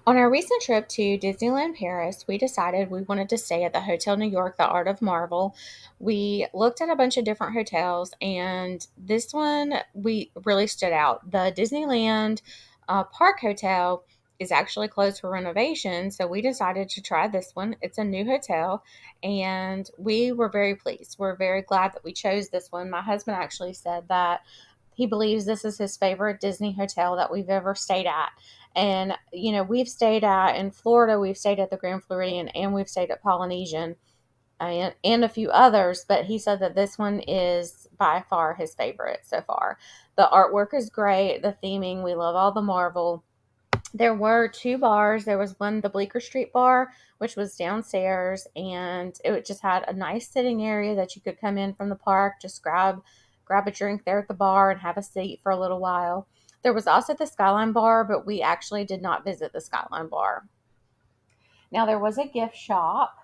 On our recent trip to Disneyland Paris, we decided we wanted to stay at the Hotel New York, the Art of Marvel. We looked at a bunch of different hotels, and this one we really stood out. The Disneyland Park Hotel is actually closed for renovation, so we decided to try this one. It's a new hotel, and we were very pleased. We're very glad that we chose this one. My husband actually said that he believes this is his favorite Disney hotel that we've ever stayed at. And, we've stayed at in Florida, we've stayed at the Grand Floridian, and we've stayed at Polynesian and a few others, but he said that this one is by far his favorite so far. The artwork is great, the theming, we love all the Marvel. There were two bars. There was one, the Bleecker Street bar, which was downstairs, and it just had a nice sitting area that you could come in from the park, just grab a drink there at the bar and have a seat for a little while. There was also the Skyline bar, but we actually did not visit the Skyline bar. Now there was a gift shop,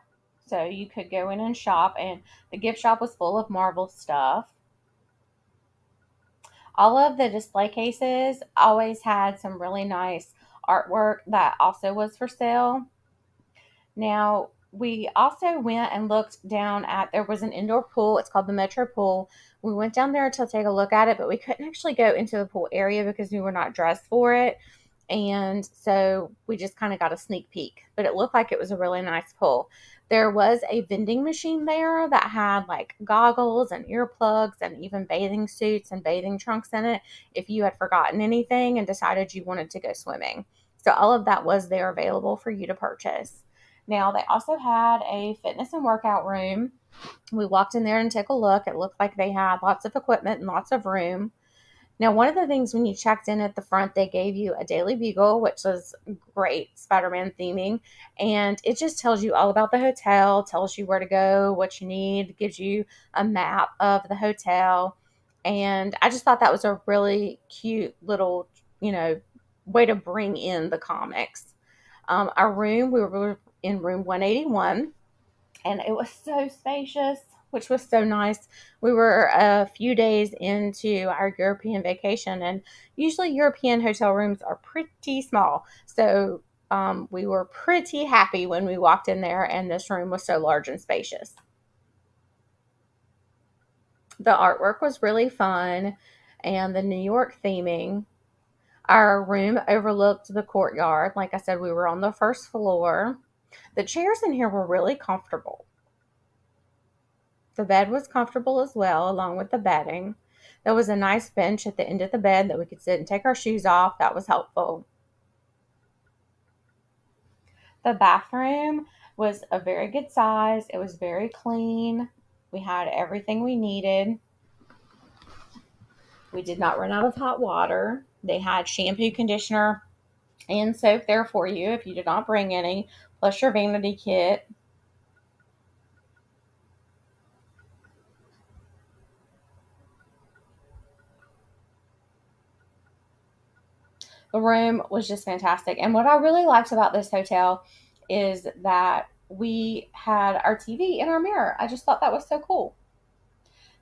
so you could go in and shop, and the gift shop was full of Marvel stuff. All of the display cases always had some really nice artwork that also was for sale. Now, we also went and looked down at, there was an indoor pool. It's called the Metro Pool. We went down there to take a look at it, but we couldn't actually go into the pool area because we were not dressed for it. And so we just kind of got a sneak peek, but it looked like it was a really nice pool. There was a vending machine there that had like goggles and earplugs and even bathing suits and bathing trunks in it if you had forgotten anything and decided you wanted to go swimming. So all of that was there available for you to purchase. Now, they also had a fitness and workout room. We walked in there and took a look. It looked like they had lots of equipment and lots of room. Now, one of the things when you checked in at the front, they gave you a Daily Bugle, which was great Spider Man theming. And it just tells you all about the hotel, tells you where to go, what you need, gives you a map of the hotel. And I just thought that was a really cute little, you know, way to bring in the comics. Our room, we were in room 181, and it was so spacious, which was so nice. We were a few days into our European vacation, and usually European hotel rooms are pretty small. So we were pretty happy when we walked in there, and this room was so large and spacious. The artwork was really fun, and the New York theming. Our room overlooked the courtyard. Like I said, we were on the first floor. The chairs in here were really comfortable. The bed was comfortable as well, along with the bedding. There was a nice bench at the end of the bed that we could sit and take our shoes off. That was helpful. The bathroom was a very good size. It was very clean. We had everything we needed. We did not run out of hot water. They had shampoo, conditioner, and soap there for you if you did not bring any, plus your vanity kit. The room was just fantastic. And what I really liked about this hotel is that we had our TV in our mirror. I just thought that was so cool.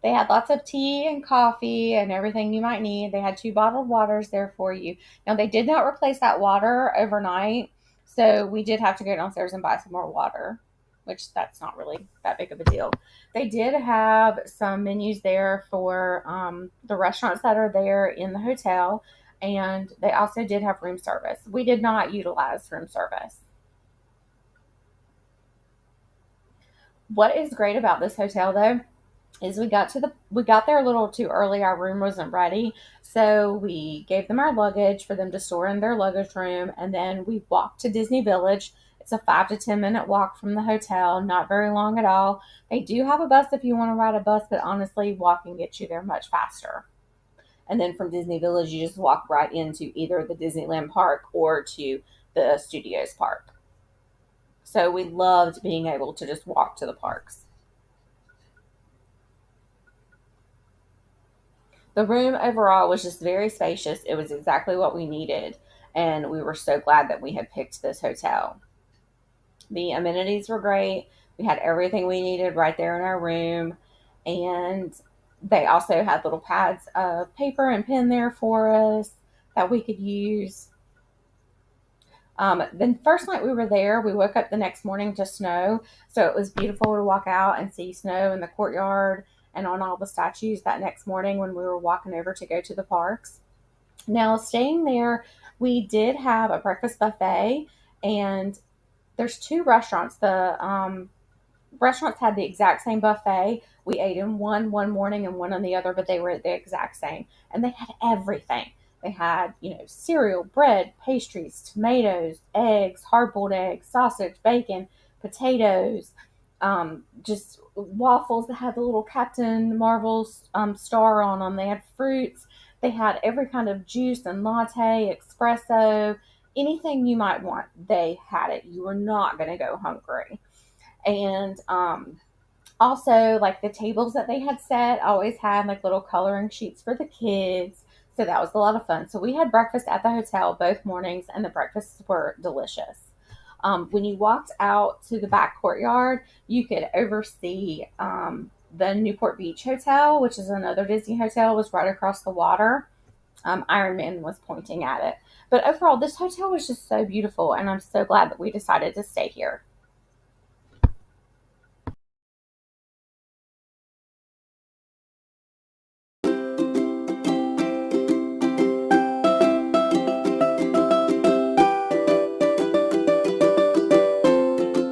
They had lots of tea and coffee and everything you might need. They had two bottled waters there for you. Now, they did not replace that water overnight, so we did have to go downstairs and buy some more water, which that's not really that big of a deal. They did have some menus there for the restaurants that are there in the hotel, and they also did have room service. We did not utilize room service. What is great about this hotel, though, is we got there a little too early. Our room wasn't ready, so we gave them our luggage for them to store in their luggage room, and then we walked to Disney Village. It's a 5 to 10 minute walk from the hotel, not very long at all. They do have a bus if you want to ride a bus, but honestly, walking gets you there much faster. And then from Disney Village, you just walk right into either the Disneyland park or to the Studios park. So we loved being able to just walk to the parks. The room overall was just very spacious. It was exactly what we needed, and we were so glad that we had picked this hotel. The amenities were great. We had everything we needed right there in our room, and they also had little pads of paper and pen there for us that we could use. The first night we were there, we woke up the next morning to snow. So it was beautiful to walk out and see snow in the courtyard and on all the statues that next morning when we were walking over to go to the parks. Now, staying there, we did have a breakfast buffet, and there's two restaurants. The restaurants had the exact same buffet. We ate in one morning and one on the other, but they were the exact same, and they had everything. They had, cereal, bread, pastries, tomatoes, eggs, hard-boiled eggs, sausage, bacon, potatoes, just waffles that had the little Captain Marvel's star on them. They had fruits. They had every kind of juice and latte, espresso, anything you might want. They had it. You were not going to go hungry. And also, like the tables that they had set always had like little coloring sheets for the kids. So that was a lot of fun. So we had breakfast at the hotel both mornings, and the breakfasts were delicious. When you walked out to the back courtyard, you could oversee the Newport Beach Hotel, which is another Disney hotel, was right across the water. Iron Man was pointing at it. But overall, this hotel was just so beautiful, and I'm so glad that we decided to stay here.